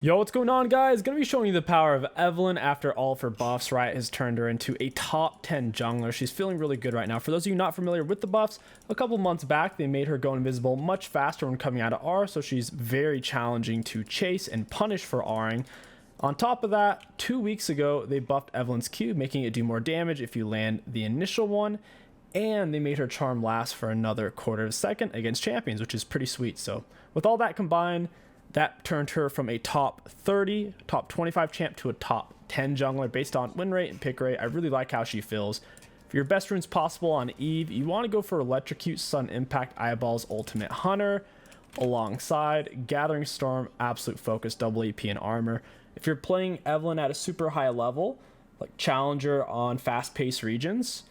Yo, what's going on, guys? Gonna be showing you the power of Evelynn after all of her buffs. Riot has turned her into a top 10 jungler. She's feeling really good right now. For those of you not familiar with the buffs, a couple months back they made her go invisible much faster when coming out of R, so she's very challenging to chase and punish for R'ing. On top of that, 2 weeks ago they buffed Evelynn's Q, making it do more damage if you land the initial one, and they made her charm last for another quarter of a second against champions, which is pretty sweet. So with all that combined, that turned her from a top 30, top 25 champ to a top 10 jungler based on win rate and pick rate. I really like how she feels. For your best runes possible on Eve, you want to go for Electrocute, Sun Impact, Eyeballs, Ultimate Hunter, alongside Gathering Storm, Absolute Focus, double AP, and Armor. If you're playing Evelynn at a super high level, like Challenger on fast-paced regions,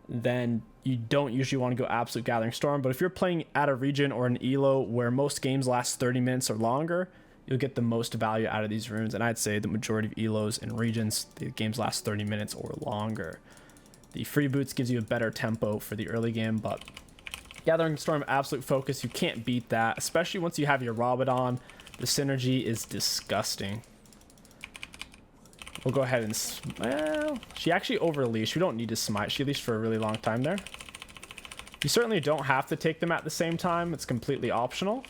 then you don't usually want to go Absolute Gathering Storm. But if you're playing at a region or an ELO where most games last 30 minutes or longer, you'll get the most value out of these runes. And I'd say the majority of ELOs and regions, the games last 30 minutes or longer. The free boots gives you a better tempo for the early game, but Gathering Storm, Absolute Focus, you can't beat that, especially once you have your Rabadon. The synergy is disgusting. We'll go ahead and, well, she actually over-leashed. We don't need to smite. She leashed for a really long time there. You certainly don't have to take them at the same time. It's completely optional.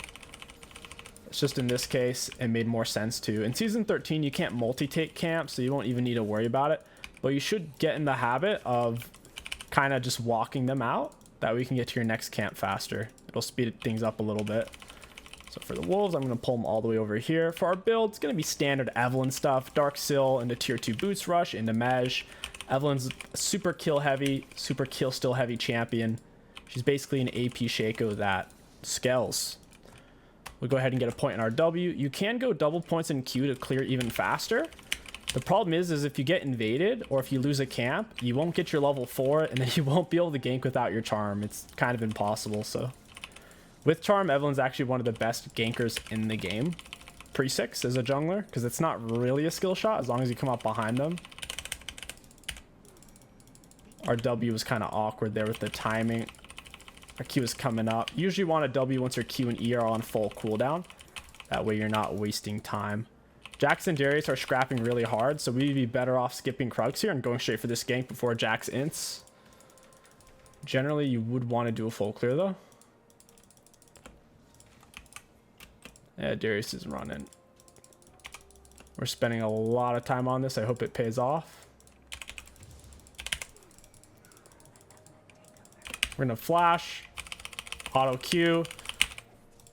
It's just in this case, it made more sense to. In Season 13, you can't multi-take camps, so you won't even need to worry about it. But you should get in the habit of kind of just walking them out. That way you can get to your next camp faster. It'll speed things up a little bit. So for the wolves, I'm going to pull them all the way over here. For our build, it's going to be standard Evelynn stuff. Dark Sill into tier 2 boots rush into Mej. Evelynn's super kill heavy, super kill still heavy champion. She's basically an AP Shaco that scales. We'll go ahead and get a point in our W. You can go double points in Q to clear even faster. The problem is if you get invaded or if you lose a camp, you won't get your level 4 and then you won't be able to gank without your charm. It's kind of impossible, so. With charm, Evelynn's actually one of the best gankers in the game. Pre-6 as a jungler, because it's not really a skill shot as long as you come up behind them. Our W was kind of awkward there with the timing. Our Q is coming up. Usually you want a W once your Q and E are on full cooldown. That way you're not wasting time. Jax and Darius are scrapping really hard, so we'd be better off skipping Krugs here and going straight for this gank before Jax ints. Generally, you would want to do a full clear though. Yeah, Darius is running. We're spending a lot of time on this. I hope it pays off. We're gonna flash, auto Q,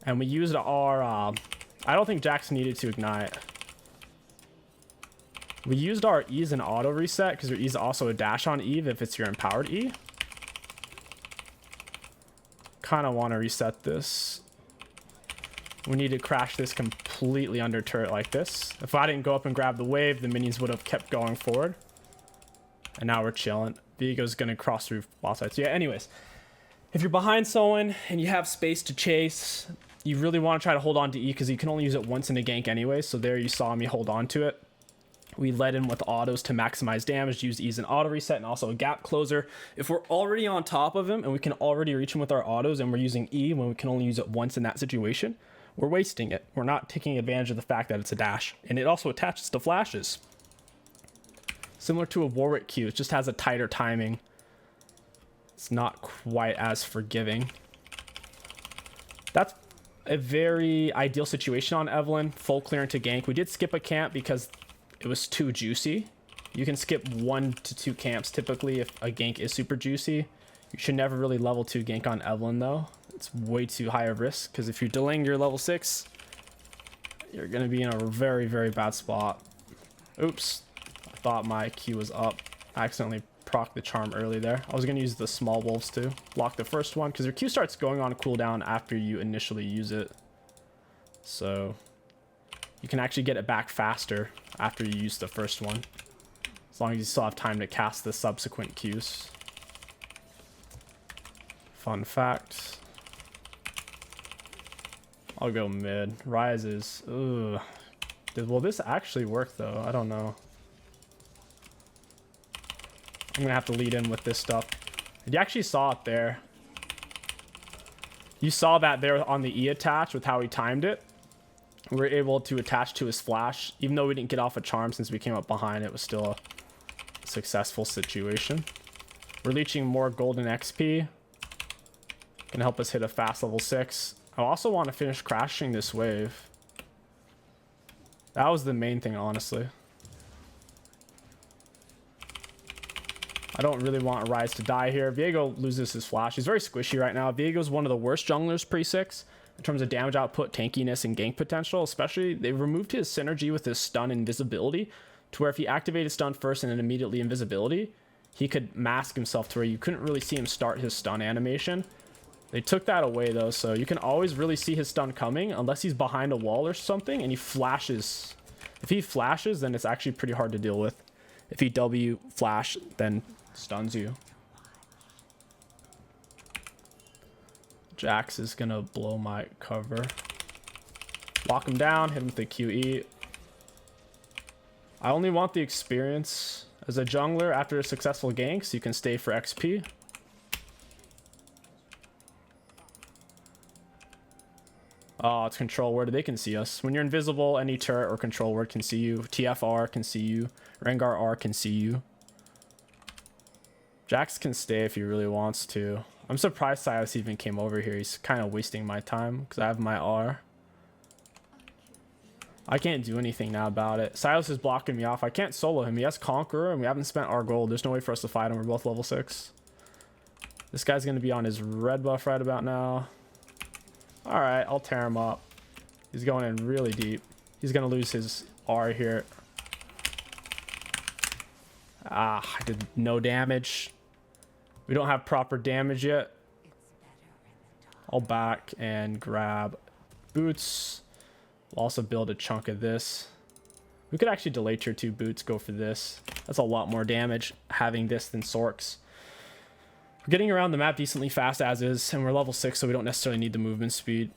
and we used our, I don't think Jax needed to ignite. We used our E's and auto reset because your E's also a dash on Eve if it's your empowered E. Kind of want to reset this. We need to crash this completely under turret like this. If I didn't go up and grab the wave, the minions would have kept going forward. And now we're chilling. Vigo's going to cross through bot side. So yeah, anyways. If you're behind someone and you have space to chase, you really want to try to hold on to E because you can only use it once in a gank anyway. So there you saw me hold on to it. We led in with autos to maximize damage, use E's and auto reset, and also a gap closer. If we're already on top of him and we can already reach him with our autos and we're using E when we can only use it once in that situation, we're wasting it. We're not taking advantage of the fact that it's a dash. And it also attaches to flashes. Similar to a Warwick Q, it just has a tighter timing. It's not quite as forgiving. That's a very ideal situation on Evelynn. Full clear into gank. We did skip a camp because it was too juicy. You can skip 1 to 2 camps typically if a gank is super juicy. You should never really level 2 gank on Evelynn though. It's way too high of risk because if you're delaying your level 6, you're going to be in a very, very bad spot. Oops. I thought my Q was up. I accidentally proc the charm early there. I was going to use the small wolves too. Block the first one because your Q starts going on a cooldown after you initially use it. So you can actually get it back faster after you use the first one. As long as you still have time to cast the subsequent Qs. Fun fact. I'll go mid. Rises. Ugh. Will this actually work though? I don't know. I'm gonna have to lead in with this stuff. You actually saw it there. You saw that there on the E attach with how he timed it. we're able to attach to his flash. Even though we didn't get off a charm since we came up behind, it was still a successful situation. We're leeching more golden XP. Gonna help us hit a fast level 6. I also want to finish crashing this wave. That was the main thing, honestly. I don't really want Rise to die here. Viego loses his flash. He's very squishy right now. Viego's one of the worst junglers pre-6 in terms of damage output, tankiness, and gank potential. Especially, they removed his synergy with his stun and invisibility to where if he activated stun first and then immediately invisibility, he could mask himself to where you couldn't really see him start his stun animation. They took that away though, so you can always really see his stun coming unless he's behind a wall or something and he flashes. If he flashes, then it's actually pretty hard to deal with. If he W flash, then stuns you. Jax is gonna blow my cover. Lock him down, hit him with the QE. I only want the experience as a jungler after a successful gank, so you can stay for XP. Oh, it's control word. They can see us. When you're invisible, any turret or control word can see you. TFR can see you. Rengar R can see you. Jax can stay if he really wants to. I'm surprised Silas even came over here. He's kind of wasting my time because I have my R. I can't do anything now about it. Silas is blocking me off. I can't solo him. He has Conqueror and we haven't spent our gold. There's no way for us to fight him. We're both level 6. This guy's going to be on his red buff right about now. Alright, I'll tear him up. He's going in really deep. He's going to lose his R here. Ah, I did no damage. We don't have proper damage yet. I'll back and grab boots. We'll also build a chunk of this. We could actually delay tier 2 boots, go for this. That's a lot more damage having this than Sorks. We're getting around the map decently fast as is, and we're level 6, so we don't necessarily need the movement speed.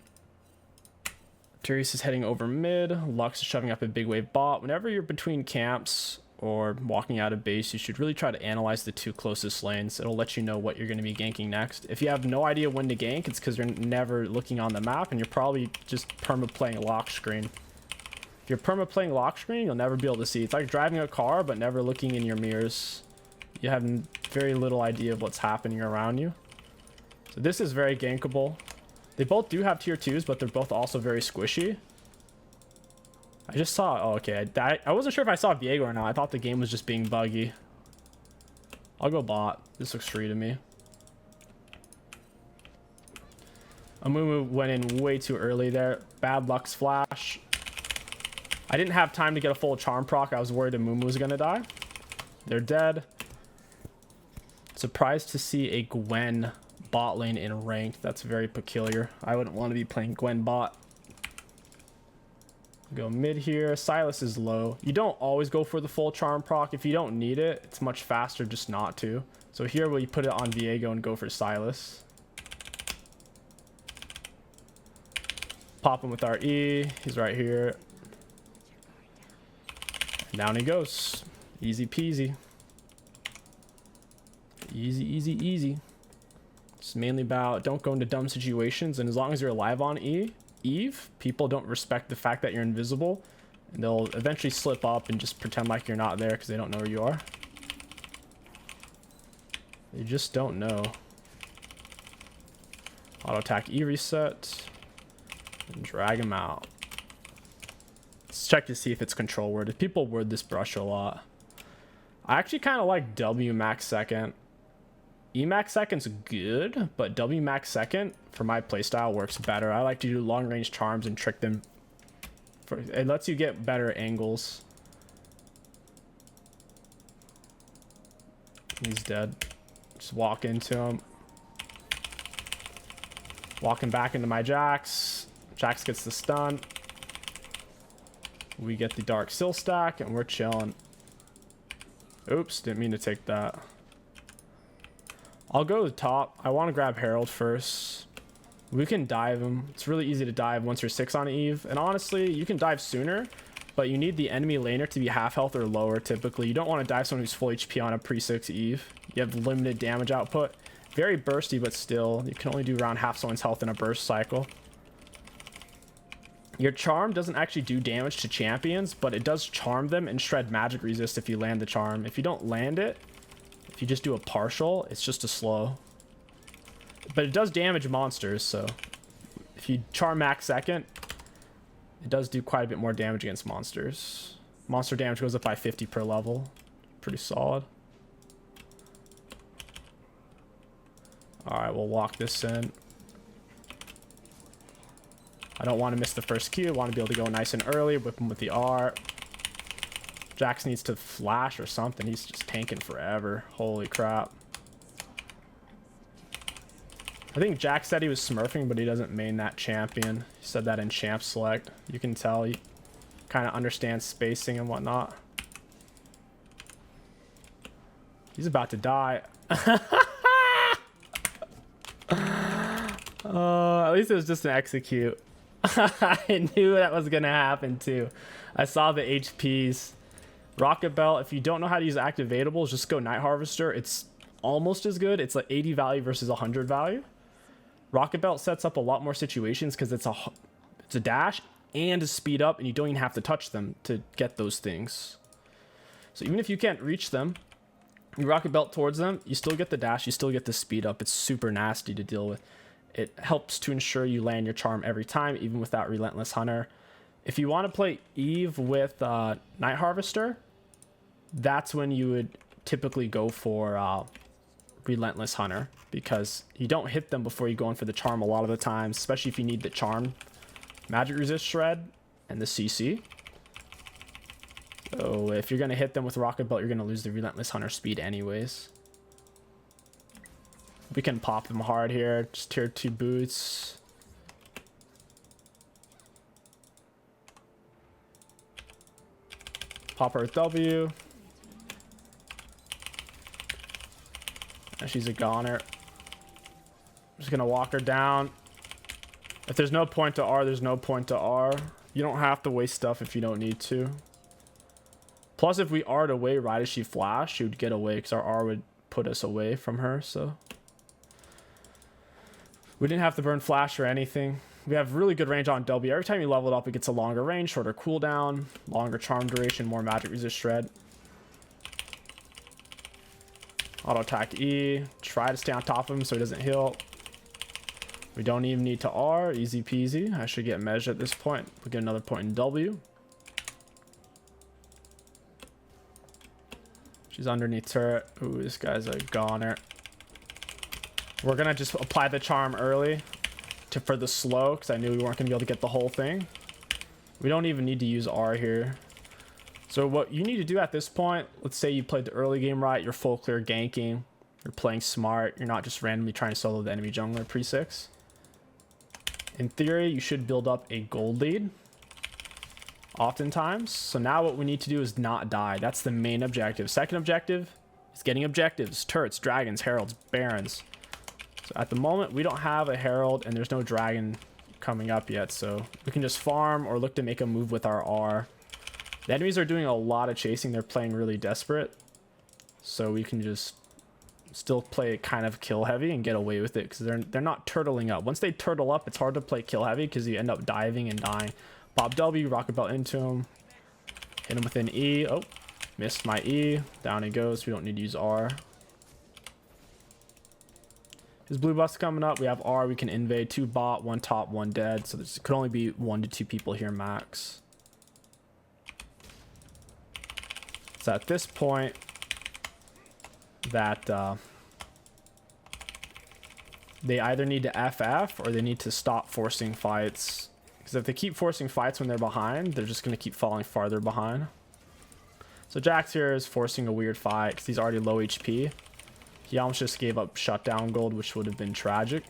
Tyrese is heading over mid. Lux is shoving up a big wave bot. Whenever you're between camps or walking out of base, you should really try to analyze the 2 closest lanes. It'll let you know what you're going to be ganking next. If you have no idea when to gank, it's because you're never looking on the map, and you're probably just perma-playing lock screen. If you're perma-playing lock screen, you'll never be able to see. It's like driving a car, but never looking in your mirrors. You have very little idea of what's happening around you. So this is very gankable. They both do have tier 2s, but they're both also very squishy. I just saw... Oh, okay. I wasn't sure if I saw Viego or not. I thought the game was just being buggy. I'll go bot. This looks free to me. Amumu went in way too early there. Bad Luck's flash. I didn't have time to get a full charm proc. I was worried Amumu was going to die. They're dead. Surprised to see a Gwen bot lane in ranked. That's very peculiar. I wouldn't want to be playing Gwen bot. Go mid here. Silas is low. You don't always go for the full charm proc. If you don't need it, it's much faster just not to. So here we put it on Viego and go for Silas. Pop him with our E. He's right here. And down he goes. Easy peasy. Easy, easy, easy. It's mainly about don't go into dumb situations, and as long as you're alive on Eve, people don't respect the fact that you're invisible, and they'll eventually slip up and just pretend like you're not there because they don't know where you are. They just don't know. Auto attack E reset and drag him out. Let's check to see if it's control word. If people word this brush a lot, I actually kind of like W max second. E max second's good, but W max second for my playstyle works better. I like to do long range charms and trick them. It lets you get better angles. He's dead. Just walk into him. Walking back into my Jax. Jax gets the stun. We get the Dark Sill stack and we're chilling. Oops, didn't mean to take that. I'll go to the top. I want to grab Herald first. We can dive him. It's really easy to dive once you're 6 on Eve. And honestly, you can dive sooner, but you need the enemy laner to be half health or lower typically. You don't want to dive someone who's full HP on a pre-6 Eve. You have limited damage output. Very bursty, but still, you can only do around half someone's health in a burst cycle. Your charm doesn't actually do damage to champions, but it does charm them and shred magic resist if you land the charm. If you don't land it, if you just do a partial, it's just a slow. But it does damage monsters, so if you charm max second, it does do quite a bit more damage against monsters. Monster damage goes up by 50 per level. Pretty solid. Alright, we'll walk this in. I don't want to miss the first Q. I want to be able to go nice and early, whip him with the R. Jax needs to flash or something. He's just tanking forever. Holy crap. I think Jax said he was smurfing, but he doesn't main that champion. He said that in champ select. You can tell he kind of understands spacing and whatnot. He's about to die. At least it was just an execute. I knew that was gonna happen too. I saw the HPs. Rocket Belt, if you don't know how to use activatables, just go Night Harvester. It's almost as good. It's like 80 value versus 100 value. Rocket Belt sets up a lot more situations because it's a dash and a speed up, and you don't even have to touch them to get those things. So even if you can't reach them, you Rocket Belt towards them, you still get the dash, you still get the speed up. It's super nasty to deal with. It helps to ensure you land your charm every time, even without Relentless Hunter. If you want to play Eve with Night Harvester, that's when you would typically go for Relentless Hunter, because you don't hit them before you go in for the charm a lot of the times, especially if you need the charm, magic resist shred, and the CC. So if you're going to hit them with Rocket Belt, you're going to lose the Relentless Hunter speed anyways. We can pop them hard here. Just tier 2 boots. Pop her W. And she's a goner. Just gonna walk her down. If there's no point to R, there's no point to R. You don't have to waste stuff if you don't need to. Plus, if we R'd away right as she flashed, she would get away because our R would put us away from her, so. We didn't have to burn flash or anything. We have really good range on W. Every time you level it up, it gets a longer range, shorter cooldown, longer charm duration, more magic resist shred. Auto attack E. Try to stay on top of him so he doesn't heal. We don't even need to R. Easy peasy. I should get measured at this point. We get another point in W. She's underneath turret. Ooh, this guy's a goner. We're gonna just apply the charm early for the slow, because I knew we weren't gonna be able to get the whole thing. We don't even need to use R here. So what you need to do at this point, let's say you played the early game right, you're full clear ganking, you're playing smart, you're not just randomly trying to solo the enemy jungler pre-6. In theory, you should build up a gold lead oftentimes. So now what we need to do is not die. That's the main objective. Second objective is getting objectives, turrets, dragons, heralds, barons. So at the moment, we don't have a herald and there's no dragon coming up yet. So we can just farm or look to make a move with our R. The enemies are doing a lot of chasing. They're playing really desperate. So we can just still play kind of kill heavy and get away with it because they're not turtling up. Once they turtle up, it's hard to play kill heavy because you end up diving and dying. Pop W, Rocket Belt into him. Hit him with an E. Oh, missed my E. Down he goes. We don't need to use R. His blue buff's coming up. We have R. We can invade 2 bot, 1 top, 1 dead. So there could only be 1 to 2 people here max. So at this point, that they either need to FF or they need to stop forcing fights. Because if they keep forcing fights when they're behind, they're just going to keep falling farther behind. So Jax here is forcing a weird fight because he's already low HP. He almost just gave up shutdown gold, which would have been tragic.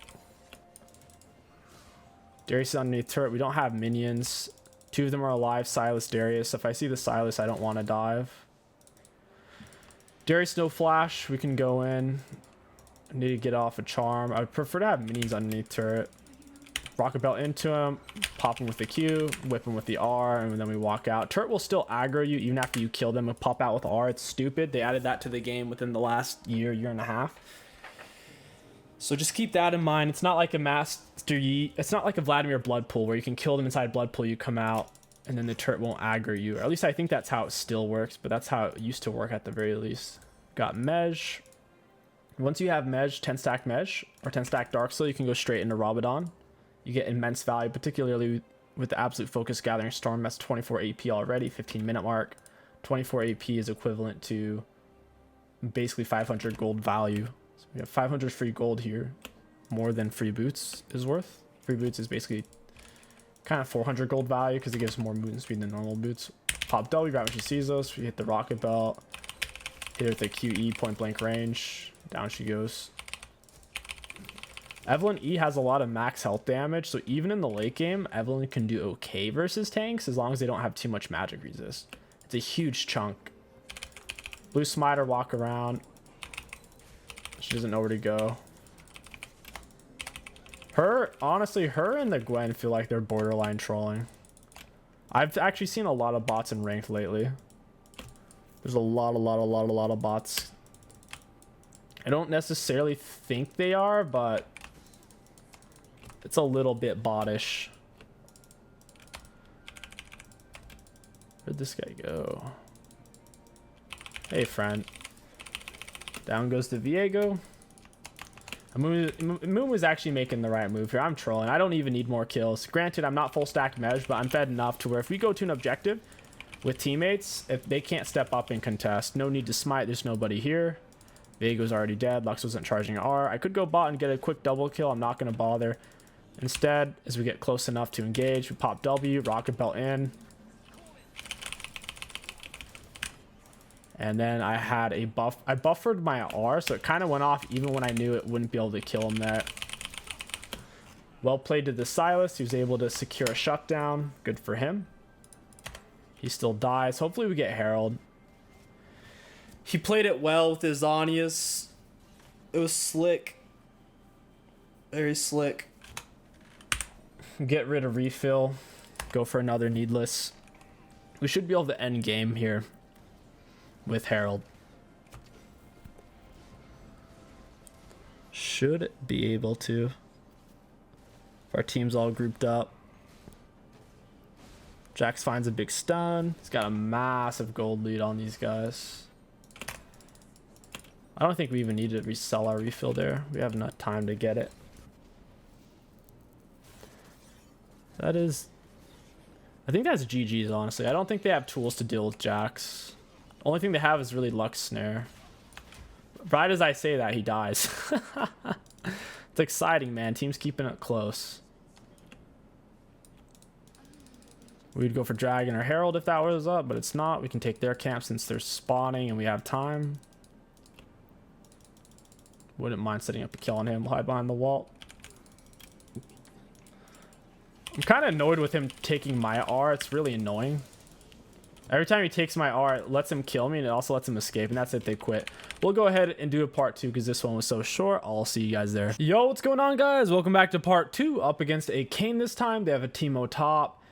Darius is underneath turret. We don't have minions. 2 of them are alive. Silas, Darius. If I see the Silas, I don't want to dive. Darius, no flash. We can go in. I need to get off a charm. I would prefer to have minions underneath turret. Rocket Belt into him. Pop him with the Q. Whip him with the R. And then we walk out. Turret will still aggro you even after you kill them and pop out with R. It's stupid. They added that to the game within the last year and a half. So just keep that in mind. It's not like a Master Yi. It's not like a Vladimir Blood Pool where you can kill them inside Blood Pool, you come out, and then the turret won't aggro you. Or at least I think that's how it still works, but that's how it used to work at the very least. Got Mej. Once you have Mej, 10 stack Mej, or 10 stack Dark Soul, you can go straight into Rabadon. You get immense value, particularly with the Absolute Focus Gathering Storm. That's 24 AP already, 15-minute mark. 24 AP is equivalent to basically 500 gold value. So we have 500 free gold here, more than free boots is worth. Free boots is basically kind of 400 gold value because it gives more movement speed than normal boots. Pop W right when she sees us. We hit the rocket belt. Hit her with a QE, point blank range. Down she goes. Evelynn E has a lot of max health damage, so even in the late game, Evelynn can do okay versus tanks as long as they don't have too much magic resist. It's a huge chunk. Blue Smiter walk around. She doesn't know where to go. Honestly, her and the Gwen feel like they're borderline trolling. I've actually seen a lot of bots in ranked lately. There's a lot of bots. I don't necessarily think they are, but it's a little bit bottish. Where'd this guy go? Hey, friend. Down goes the Viego. Moon was actually making the right move here. I'm trolling. I don't even need more kills. Granted, I'm not full stack Mej, but I'm fed enough to where if we go to an objective with teammates, if they can't step up and contest, no need to smite. There's nobody here. Viego's already dead. Lux wasn't charging R. I could go bot and get a quick double kill. I'm not going to bother. Instead, as we get close enough to engage, we pop W, rocket belt in. And then I had a buff. I buffered my R, so it kind of went off even when I knew it wouldn't be able to kill him there. Well played to the Silas. He was able to secure a shutdown. Good for him. He still dies. Hopefully we get Herald. He played it well with his Zanias. It was slick. Very slick. Get rid of refill. Go for another needless. We should be able to end game here with Herald. Should be able to. If our team's all grouped up. Jax finds a big stun. He's got a massive gold lead on these guys. I don't think we even need to resell our refill there. We have enough time to get it. That is... I think that's GG's, honestly. I don't think they have tools to deal with Jax. Only thing they have is really Lux Snare. Right as I say that, he dies. It's exciting, man. Team's keeping it close. We'd go for Dragon or Herald if that was up, but it's not. We can take their camp since they're spawning and we have time. Wouldn't mind setting up a kill on him. Hide behind the wall. I'm kind of annoyed with him taking my R. It's really annoying. Every time he takes my R, it lets him kill me and it also lets him escape, and that's it. They quit. We'll go ahead and do a part 2 because this one was so short. I'll see you guys there. Yo, what's going on, guys? Welcome back to part 2. Up against a Kayn this time. They have a Teemo top.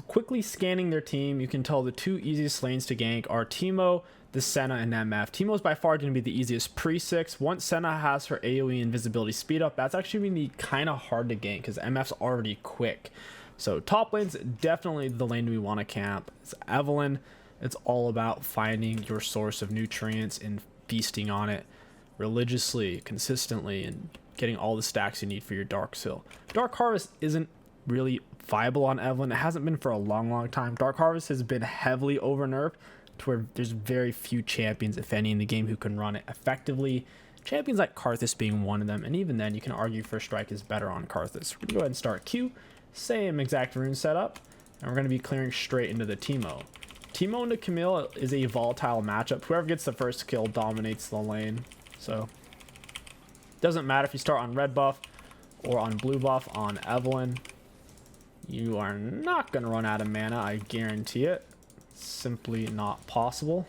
Quickly scanning their team, you can tell the two easiest lanes to gank are Teemo, the Senna, and MF. Teemo's by far going to be the easiest pre-6. Once Senna has her AoE invisibility speed up, that's actually going to be kind of hard to gank because MF's already quick. So top lane's definitely the lane we want to camp. It's Evelynn. It's all about finding your source of nutrients and feasting on it religiously, consistently, and getting all the stacks you need for your Dark Seal. Dark Harvest isn't really viable on Evelynn. It hasn't been for a long time. Dark Harvest has been heavily over nerfed to where there's very few champions, if any, in the game who can run it effectively. Champions like Karthus being one of them, and even then you can argue First Strike is better on Karthus. We're gonna go ahead and start Q. Same exact rune setup, and we're going to be clearing straight into the Teemo. Teemo into Camille is a volatile matchup. Whoever gets the first kill dominates the lane. So, doesn't matter if you start on red buff or on blue buff on Evelynn. You are not going to run out of mana, I guarantee it. Simply not possible.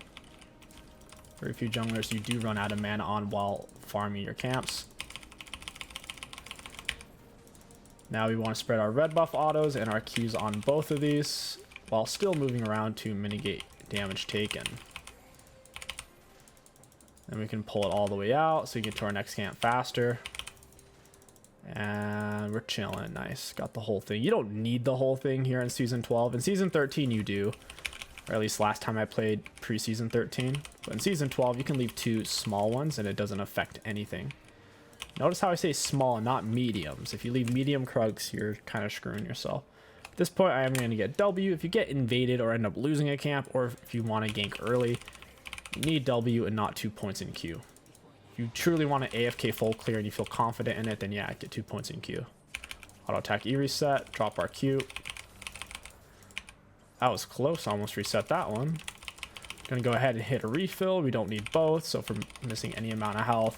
Very few junglers you do run out of mana on while farming your camps. Now we want to spread our red buff autos and our Qs on both of these while still moving around to mitigate damage taken. Then we can pull it all the way out so we get to our next camp faster. And we're chilling. Nice. Got the whole thing. You don't need the whole thing here in Season 12. In Season 13, you do. Or at least last time I played pre-Season 13. But in Season 12, you can leave 2 small ones and it doesn't affect anything. Notice how I say small, not mediums. If you leave medium Krugs, you're kind of screwing yourself. At this point, I am going to get W. If you get invaded or end up losing a camp, or if you want to gank early, you need W and not 2 points in Q. If you truly want to AFK full clear and you feel confident in it, then yeah, get 2 points in Q. Auto attack E reset, drop our Q. That was close, almost reset that one. Gonna go ahead and hit a refill. We don't need both, so if we're missing any amount of health,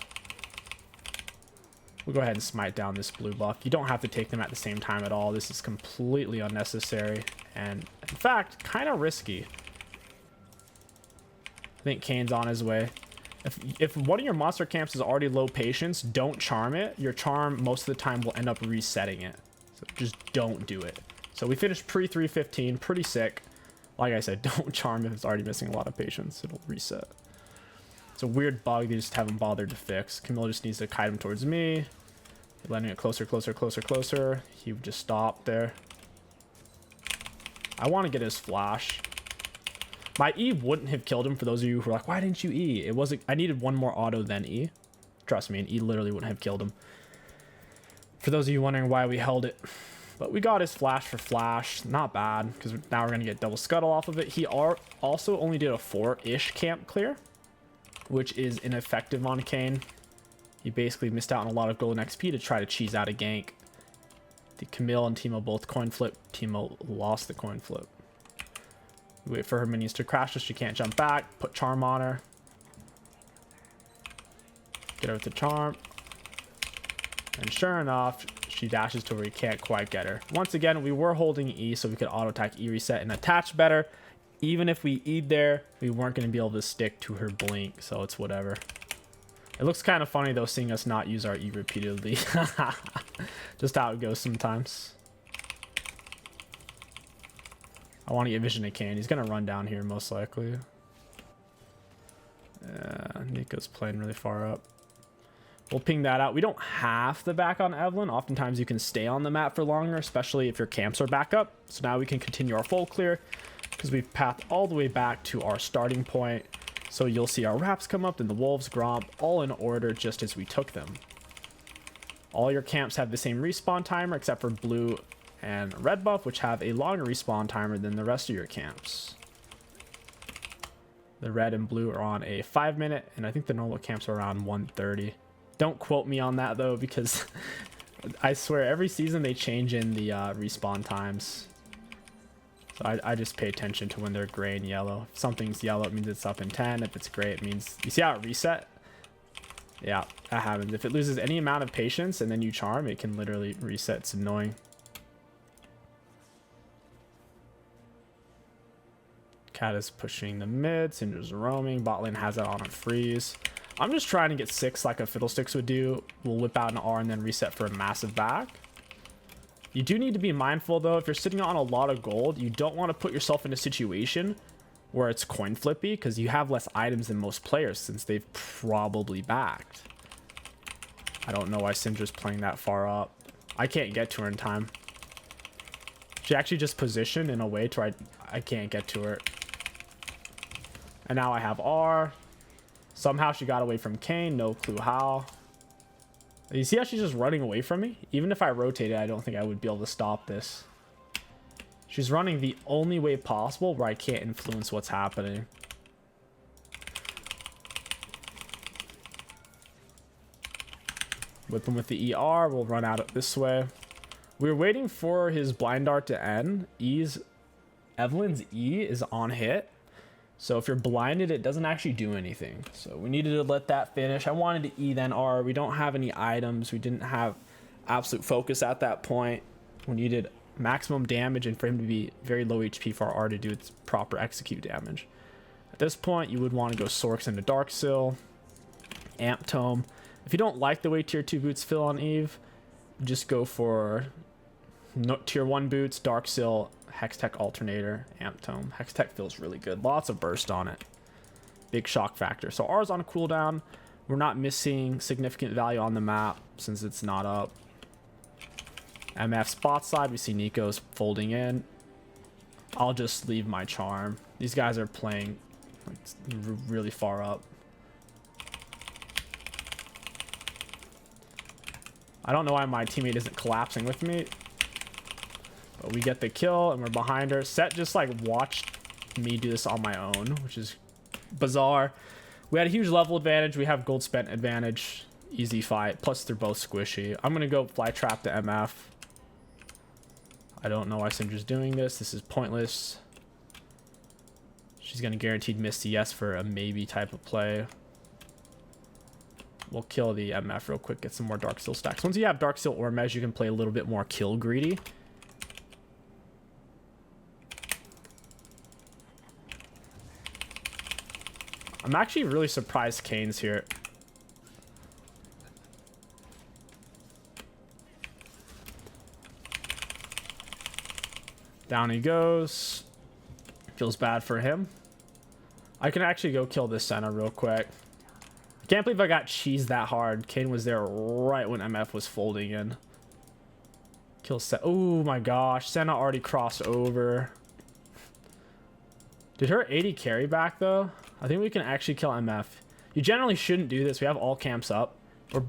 we'll go ahead and smite down this blue buff. You don't have to take them at the same time at all. This is completely unnecessary and, in fact, kind of risky. I think Kane's on his way. If one of your monster camps is already low patience, don't charm it. Your charm most of the time will end up resetting it. So just don't do it. So we finished pre-315, pretty sick. Like I said, don't charm if it's already missing a lot of patience. It'll reset. It's a weird bug they just haven't bothered to fix. Camille just needs to kite him towards me. Letting it closer, closer, closer, closer. He would just stop there. I want to get his flash. My E wouldn't have killed him, for those of you who are like, why didn't you E? It wasn't, I needed one more auto than E. Trust me, an E literally wouldn't have killed him. For those of you wondering why we held it. But we got his flash for flash. Not bad, because now we're going to get double scuttle off of it. He also only did a 4-ish camp clear, which is ineffective on Kane. He basically missed out on a lot of golden XP to try to cheese out a gank. The Camille and Teemo both coin flip. Teemo lost the coin flip. We wait for her minions to crash so she can't jump back. Put charm on her. Get her with the charm. And sure enough, she dashes to where you can't quite get her. Once again, we were holding E so we could auto attack E reset and attach better. Even if we E'd there, we weren't going to be able to stick to her blink, so it's whatever. It looks kind of funny though, seeing us not use our E repeatedly. Just how it goes sometimes. I want to get vision of Kane. He's going to run down here most likely. Nico's playing really far up. We'll ping that out. We don't have to back on Evelynn. Oftentimes you can stay on the map for longer, especially if your camps are back up. So now we can continue our full clear because we've pathed all the way back to our starting point. So you'll see our wraps come up and the wolves gromp all in order just as we took them. All your camps have the same respawn timer except for blue and red buff, which have a longer respawn timer than the rest of your camps. The red and blue are on a 5-minute, and I think the normal camps are around 1:30. Don't quote me on that though, because I swear every season they change in the respawn times. So I just pay attention to when they're gray and yellow. If something's yellow, it means it's up in 10. If it's gray, it means... You see how it reset? Yeah, that happens. If it loses any amount of patience and then you charm, it can literally reset. It's annoying. Cat is pushing the mid. Syndra's roaming. Bot lane has it on a freeze. I'm just trying to get 6 like a Fiddlesticks would do. We'll whip out an R and then reset for a massive back. You do need to be mindful though, if you're sitting on a lot of gold, you don't want to put yourself in a situation where it's coin flippy, because you have less items than most players since they've probably backed. I don't know why Syndra's playing that far up. I can't get to her in time. She actually just positioned in a way to where I can't get to her. And now I have R. Somehow she got away from Kane, no clue how. You see how she's just running away from me? Even if I rotated, I don't think I would be able to stop this. She's running the only way possible where I can't influence what's happening. Whip him with the ER, we'll run out this way. We're waiting for his blind dart to end. Evelynn's E is on hit. So if you're blinded, it doesn't actually do anything. So we needed to let that finish. I wanted to E then R. We don't have any items. We didn't have absolute focus at that point. We needed maximum damage and for him to be very low HP for our R to do its proper execute damage. At this point, you would want to go Sorks into Darksil, Amp Tome. If you don't like the way tier 2 boots feel on Eve, just go for tier 1 boots, Darksil, Hextech Alternator, Amp Tome. Hextech feels really good. Lots of burst on it. Big shock factor. So R's on a cooldown. We're not missing significant value on the map since it's not up. MF spot side. We see Nico's folding in. I'll just leave my charm. These guys are playing like really far up. I don't know why my teammate isn't collapsing with me. But we get the kill and we're behind her. Set just like watched me do this on my own, which is bizarre. We had a huge level advantage. We have gold spent advantage. Easy fight. Plus they're both squishy. I'm going to go fly trap the MF. I don't know why Syndra's doing this. This is pointless. She's going to guaranteed miss the yes for a maybe type of play. We'll kill the MF real quick. Get some more Dark Seal stacks. Once you have Dark Seal or Mez, you can play a little bit more kill greedy. I'm actually really surprised Kane's here. Down he goes. Feels bad for him. I can actually go kill this Senna real quick. I can't believe I got cheesed that hard. Kane was there right when MF was folding in. Kill Senna. Oh my gosh. Senna already crossed over. Did her 80 carry back though? I think we can actually kill MF. You generally shouldn't do this. We have all camps up.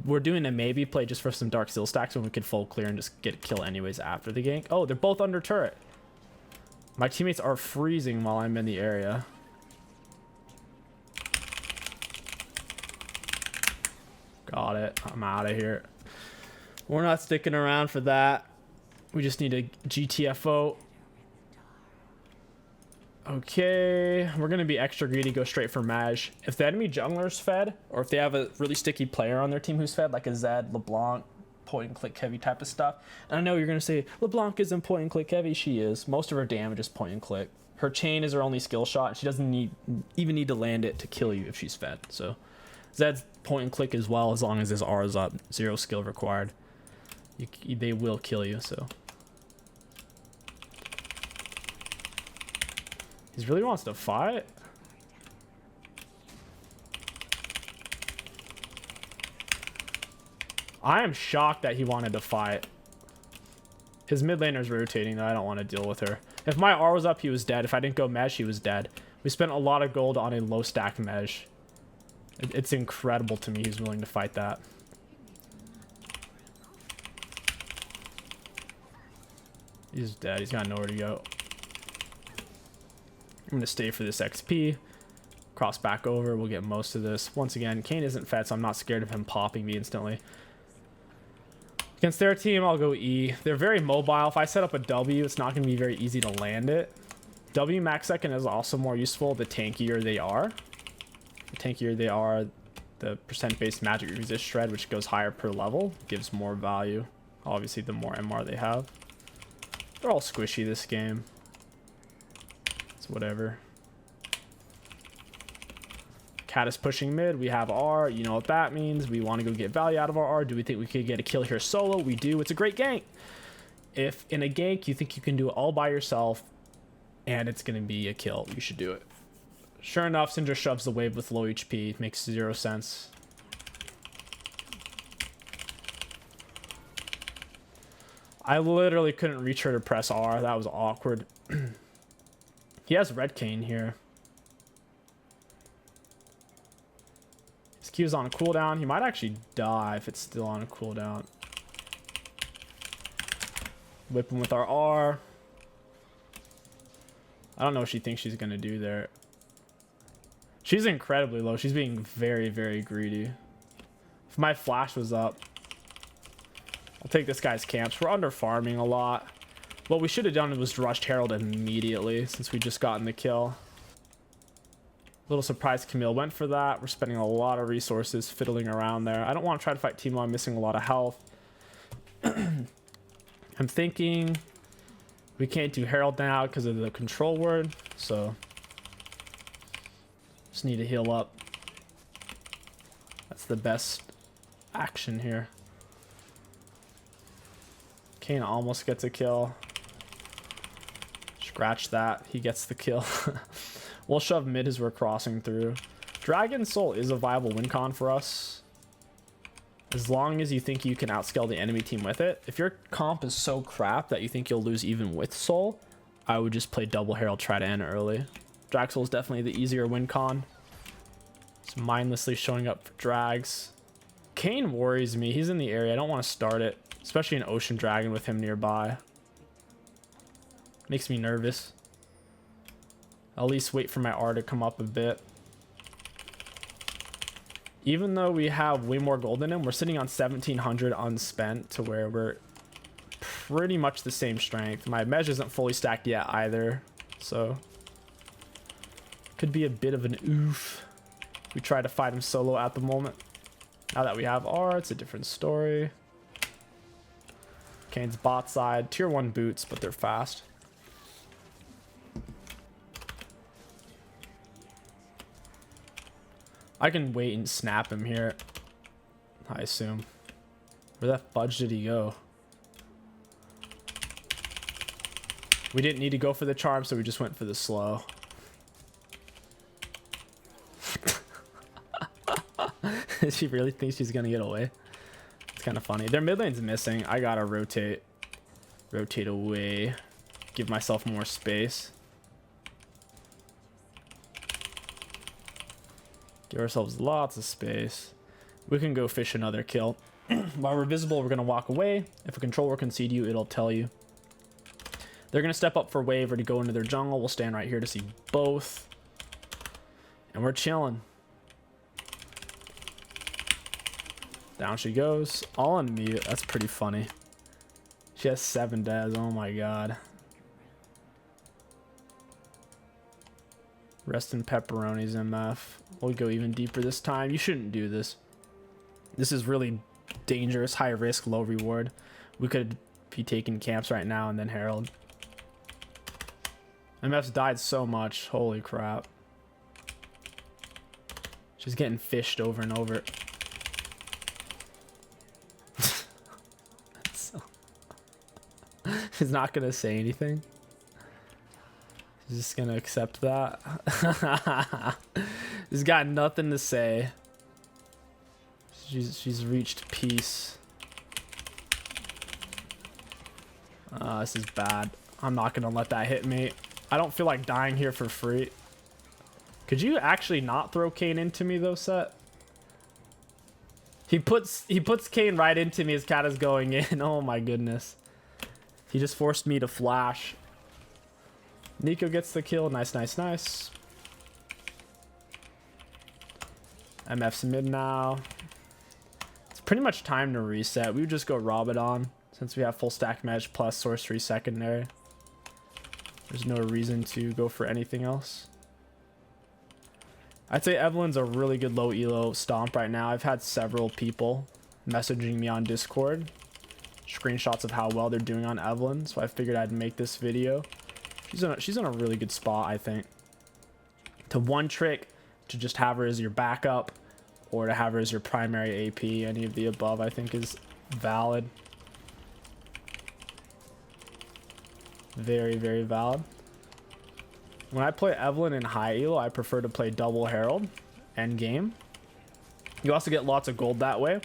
We're doing a maybe play just for some Dark Seal stacks when we could full clear and just get a kill anyways after the gank. Oh, they're both under turret. My teammates are freezing while I'm in the area. Got it. I'm out of here. We're not sticking around for that. We just need a GTFO. Okay, we're going to be extra greedy, go straight for Maj. If the enemy jungler's fed, or if they have a really sticky player on their team who's fed, like a Zed, LeBlanc, point and click heavy type of stuff. And I know you're going to say, LeBlanc isn't point and click heavy. She is. Most of her damage is point and click. Her chain is her only skill shot, and she doesn't even need to land it to kill you if she's fed. So Zed's point and click as well, as long as his R is up. 0 skill required. They will kill you, so. He really wants to fight. I am shocked that he wanted to fight. His mid laner's rotating though. I don't want to deal with her. If my R was up, he was dead. If I didn't go Mesh, he was dead. We spent a lot of gold on a low stack Mesh. It's incredible to me he's willing to fight that. He's dead. He's got nowhere to go. I'm going to stay for this XP. Cross back over. We'll get most of this. Once again, Kane isn't fed, so I'm not scared of him popping me instantly. Against their team, I'll go E. They're very mobile. If I set up a W, it's not going to be very easy to land it. W max second is also more useful the tankier they are. The tankier they are, the percent-based magic resist shred, which goes higher per level, gives more value. Obviously, the more MR they have. They're all squishy this game. It's whatever. Cat is pushing mid. We have R. You know what that means. We want to go get value out of our R. Do we think we could get a kill here solo? We do. It's a great gank. If in a gank you think you can do it all by yourself and it's going to be a kill, you should do it. Sure enough, Syndra shoves the wave with low HP. Makes 0 sense. I literally couldn't reach her to press R. That was awkward. He has red cane here. His Q's on a cooldown. He might actually die if it's still on a cooldown. Whip him with our R. I don't know what she thinks she's going to do there. She's incredibly low. She's being very, very greedy. If my flash was up, I'll take this guy's camps. We're under farming a lot. What we should have done was rushed Herald immediately since we just gotten the kill. Little surprised Camille went for that. We're spending a lot of resources fiddling around there. I don't want to try to fight Teemo. I'm missing a lot of health. I'm thinking we can't do Herald now because of the control word. So just need to heal up. That's the best action here. Kane almost gets a kill. Scratch that. He gets the kill. We'll shove mid as we're crossing through. Dragon Soul is a viable win con for us. As long as you think you can outscale the enemy team with it. If your comp is so crap that you think you'll lose even with Soul, I would just play double Herald, try to end early. Drag Soul is definitely the easier win con. Just mindlessly showing up for drags. Kayn worries me. He's in the area. I don't want to start it, especially an Ocean Dragon with him nearby. Makes me nervous. I'll at least wait for my R to come up a bit. Even though we have way more gold than him, we're sitting on 1700 unspent to where we're pretty much the same strength. My mesh isn't fully stacked yet either, so could be a bit of an oof. We try to fight him solo at the moment. Now that we have R, it's a different story. Kane's bot side, tier 1 boots, but they're fast. I can wait and snap him here, I assume. Where the fudge did he go? We didn't need to go for the charm, so we just went for the slow. She really thinks she's gonna get away. It's kind of funny. Their mid lane's missing. I gotta rotate away, give myself more space. Give ourselves lots of space. We can go fish another kill. While we're visible, we're going to walk away. If a controller concede you, it'll tell you. They're going to step up for wave or to go into their jungle. We'll stand right here to see both. And we're chilling. Down she goes. All on mute. That's pretty funny. She has 7 deaths. Oh my god. Rest in pepperonis, MF. We'll go even deeper this time. You shouldn't do this. This is really dangerous, high risk, low reward. We could be taking camps right now and then Herald. MF's died so much. Holy crap. She's getting fished over and over. He's not gonna say anything. He's just gonna accept that. He's got nothing to say. She's reached peace. This is bad. I'm not gonna let that hit me. I don't feel like dying here for free. Could you actually not throw Kayn into me though, Set? He puts Kayn right into me as cat is going in. Oh my goodness. He just forced me to flash. Nico gets the kill. Nice, nice, nice. MF's mid now. It's pretty much time to reset. We would just go Rabadon since we have full stack mesh plus sorcery secondary. There's no reason to go for anything else. I'd say Evelynn's a really good low elo stomp right now. I've had several people messaging me on Discord, screenshots of how well they're doing on Evelynn, so I figured I'd make this video. She's in a really good spot, I think. To one trick, to just have her as your backup, or to have her as your primary AP. Any of the above, I think, is valid. Very, very valid. When I play Evelynn in high elo, I prefer to play double Herald end game. You also get lots of gold that way.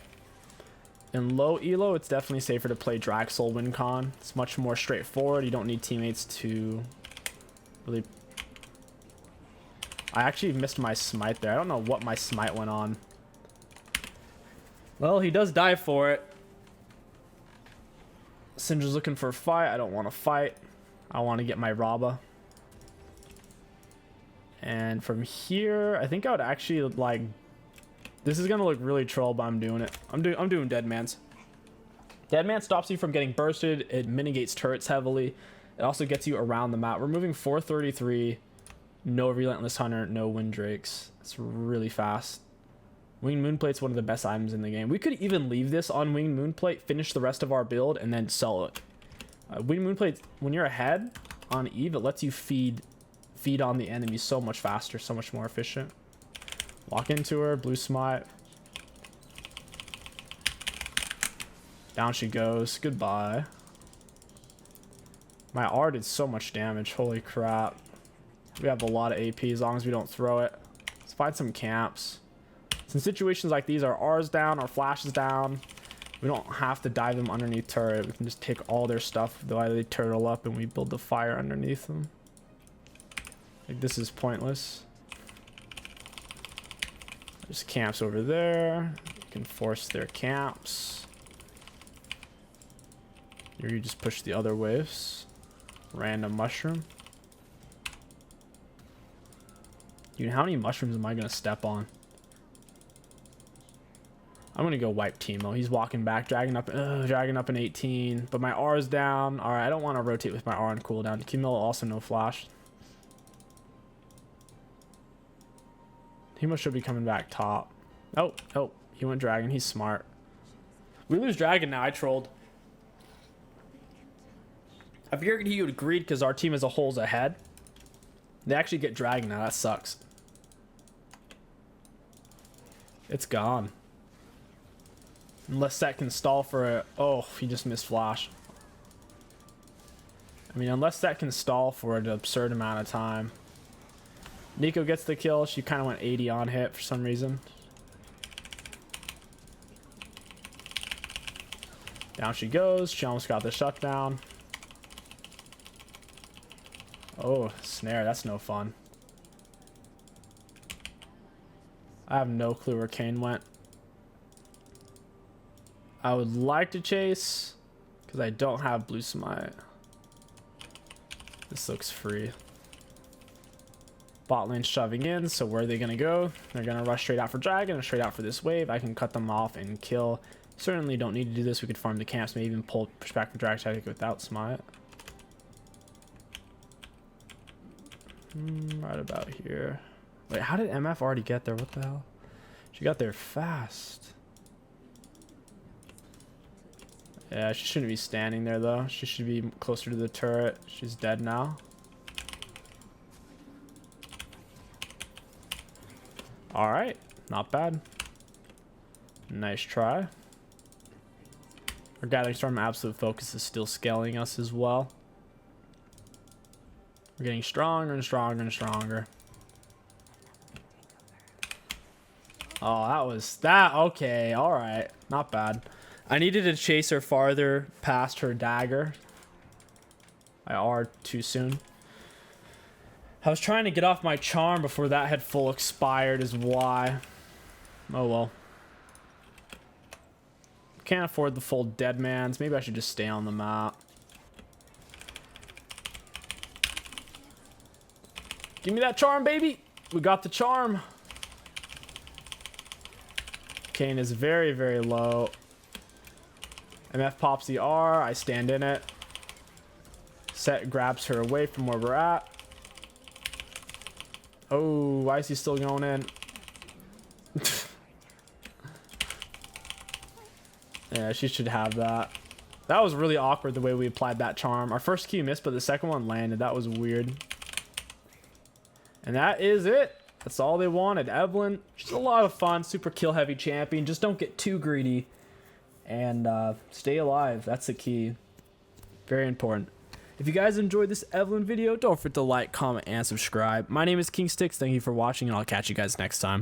In low elo, it's definitely safer to play Drag Soul win con. It's much more straightforward. You don't need teammates to really... I actually missed my smite there. I don't know what my smite went on. Well, he does die for it. Syndra's looking for a fight. I don't want to fight. I want to get my Raba. And from here, I think I would actually like... This is gonna look really troll, but I'm doing it. I'm doing Dead Man's. Dead Man stops you from getting bursted. It mitigates turrets heavily. It also gets you around the map. We're moving 433. No Relentless Hunter, no Windrakes. It's really fast. Winged Moonplate's one of the best items in the game. We could even leave this on Winged Moonplate, finish the rest of our build, and then sell it. Winged Moonplate, when you're ahead on Eve, it lets you feed on the enemy so much faster, so much more efficient. Walk into her, blue smite. Down she goes. Goodbye. My R did so much damage. Holy crap. We have a lot of AP as long as we don't throw it. Let's find some camps. So in situations like these, our R's down, our flash is down. We don't have to dive them underneath turret. We can just take all their stuff while they turtle up and we build the fire underneath them. Like, this is pointless. There's camps over there. You can force their camps. Here you just push the other waves. Random mushroom. Dude, how many mushrooms am I gonna step on? I'm gonna go wipe Teemo. He's walking back, dragging up an 18. But my R is down. Alright, I don't want to rotate with my R on cooldown. Teemo also no flash. Teemo should be coming back top. Oh, he went dragon. He's smart. We lose dragon now. I trolled. I figured he would greed because our team as a whole is ahead. They actually get dragon now. That sucks. It's gone. Unless Set can stall for it. Oh, he just missed flash. I mean, unless Set can stall for an absurd amount of time. Nico gets the kill. She kind of went 80 on hit for some reason. Down she goes. She almost got the shutdown. Oh, snare. That's no fun. I have no clue where Kane went. I would like to chase because I don't have blue smite. This looks free. Bot lane shoving in, so where are they gonna go? They're gonna rush straight out for dragon and straight out for this wave. I can cut them off and kill. Certainly don't need to do this. We could farm the camps, maybe even pull push back for dragon tactic without smite. Right about here. Wait, how did MF already get there? What the hell? She got there fast. Yeah, she shouldn't be standing there though. She should be closer to the turret. She's dead now. All right, not bad. Nice try. Our Gathering Storm Absolute Focus is still scaling us as well. We're getting stronger and stronger and stronger. Oh, that was that. Okay, all right, not bad. I needed to chase her farther past her dagger. I R too soon. I was trying to get off my charm before that had full expired is why. Oh well. Can't afford the full dead mans. Maybe I should just stay on the map. Give me that charm, baby. We got the charm. Kane is very, very low. MF pops the R. I stand in it. Set grabs her away from where we're at. Oh, why is he still going in? Yeah, she should have that. That was really awkward the way we applied that charm. Our first Q missed, but the second one landed. That was weird. And that is it. That's all they wanted. Evelynn, she's a lot of fun. Super kill heavy champion. Just don't get too greedy. And stay alive. That's the key. Very important. If you guys enjoyed this Evelynn video, don't forget to like, comment, and subscribe. My name is King Sticks. Thank you for watching, and I'll catch you guys next time.